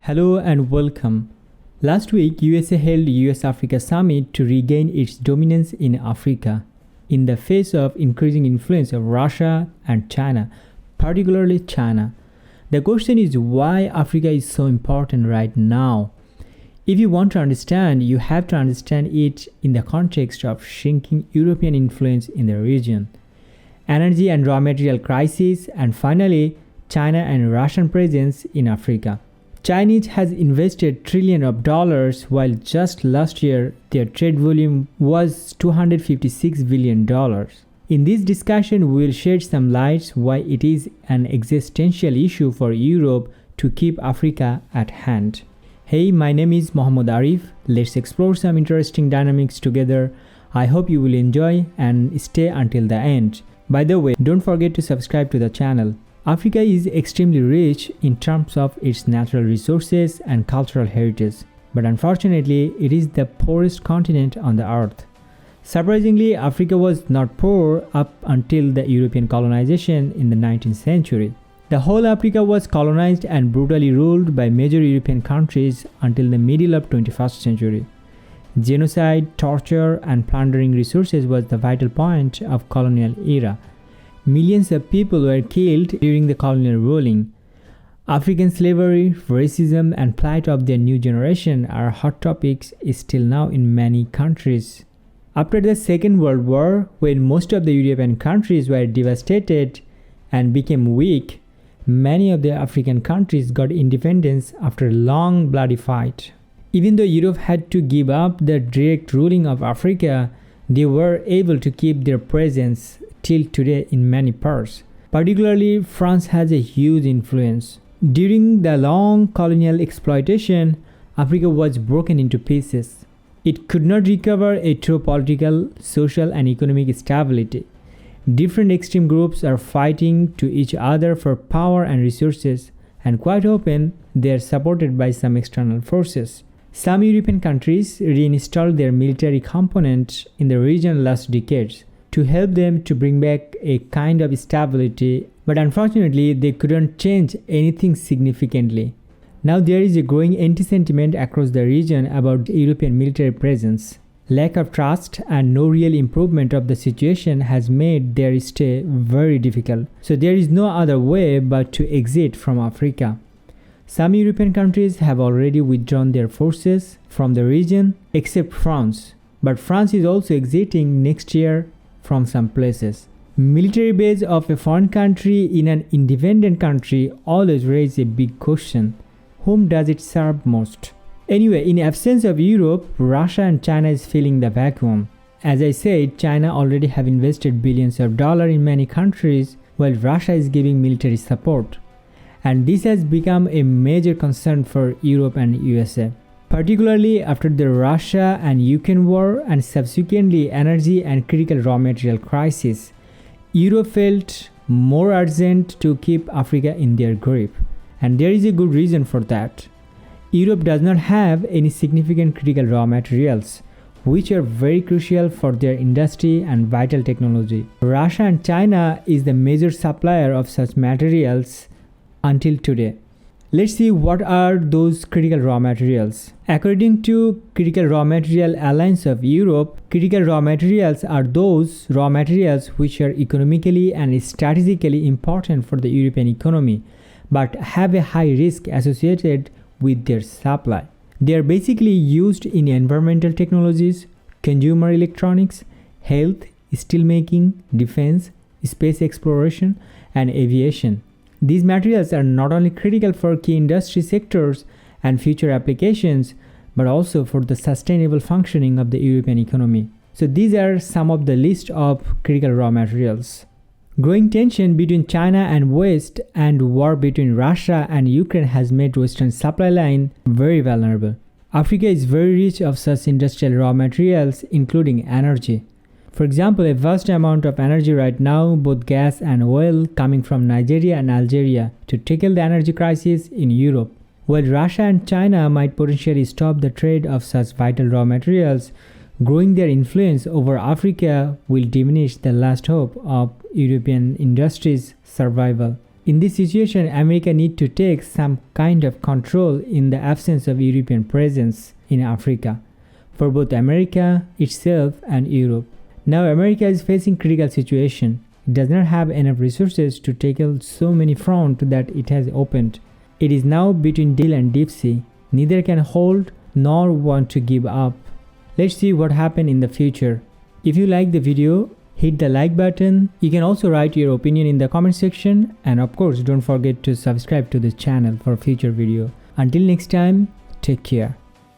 Hello and welcome. Last week, USA held US Africa Summit to regain its dominance in Africa in the face of increasing influence of Russia and China, particularly China. The question is why Africa is so important right now. If you want to understand, you have to understand it in the context of shrinking European influence in the region, energy and raw material crisis, and finally, China and Russian presence in Africa. China has invested trillions of dollars, while just last year their trade volume was $256 billion. In this discussion, we will shed some light why it is an existential issue for Europe to keep Africa at hand. Hey, my name is Mohammad Arif. Let's explore some interesting dynamics together. I hope you will enjoy and stay until the end. By the way, don't forget to subscribe to the channel. Africa is extremely rich in terms of its natural resources and cultural heritage, but unfortunately, it is the poorest continent on the earth. Surprisingly, Africa was not poor up until the European colonization in the 19th century. The whole Africa was colonized and brutally ruled by major European countries until the middle of 21st century. Genocide, torture, and plundering resources was the vital point of colonial era. Millions of people were killed during the colonial ruling. African slavery, racism, and plight of their new generation are hot topics still now in many countries. After the Second World War, when most of the European countries were devastated and became weak, many of the African countries got independence after a long bloody fight. Even though Europe had to give up the direct ruling of Africa, they were able to keep their presence till today in many parts. Particularly, France has a huge influence. During the long colonial exploitation, Africa was broken into pieces. It could not recover a true political, social, and economic stability. Different extreme groups are fighting to each other for power and resources, and quite often they are supported by some external forces. Some European countries reinstalled their military component in the region last decades to help them to bring back a kind of stability, but unfortunately they couldn't change anything significantly. Now there is a growing anti-sentiment across the region about European military presence. Lack of trust and no real improvement of the situation has made their stay very difficult. So there is no other way but to exit from Africa. Some European countries have already withdrawn their forces from the region, except France. But France is also exiting next year from some places. Military base of a foreign country in an independent country always raises a big question. Whom does it serve most? Anyway, in absence of Europe, Russia and China is filling the vacuum. As I said, China already have invested billions of dollars in many countries, while Russia is giving military support. And this has become a major concern for Europe and USA. Particularly after the Russia and Ukraine war and subsequently energy and critical raw material crisis, Europe felt more urgent to keep Africa in their grip. And there is a good reason for that. Europe does not have any significant critical raw materials, which are very crucial for their industry and vital technology. Russia and China is the major supplier of such materials until today. Let's see what are those critical raw materials. According to Critical Raw Material Alliance of Europe, critical raw materials are those raw materials which are economically and strategically important for the European economy, but have a high risk associated with their supply. They are basically used in environmental technologies, consumer electronics, health, steelmaking, defense, space exploration, and aviation. These materials are not only critical for key industry sectors and future applications, but also for the sustainable functioning of the European economy. So these are some of the list of critical raw materials. Growing tension between China and West and war between Russia and Ukraine has made Western supply line very vulnerable. Africa is very rich of such industrial raw materials, including energy. For example, a vast amount of energy right now, both gas and oil, coming from Nigeria and Algeria to tackle the energy crisis in Europe. While Russia and China might potentially stop the trade of such vital raw materials, growing their influence over Africa will diminish the last hope of European industry's survival. In this situation, America needs to take some kind of control in the absence of European presence in Africa, for both America itself and Europe. Now America is facing critical situation. It does not have enough resources to tackle so many fronts that it has opened. It is now between deal and deep sea. Neither can hold nor want to give up. Let's see what happens in the future. If you like the video, hit the like button. You can also write your opinion in the comment section, and of course don't forget to subscribe to this channel for future video. Until next time, take care.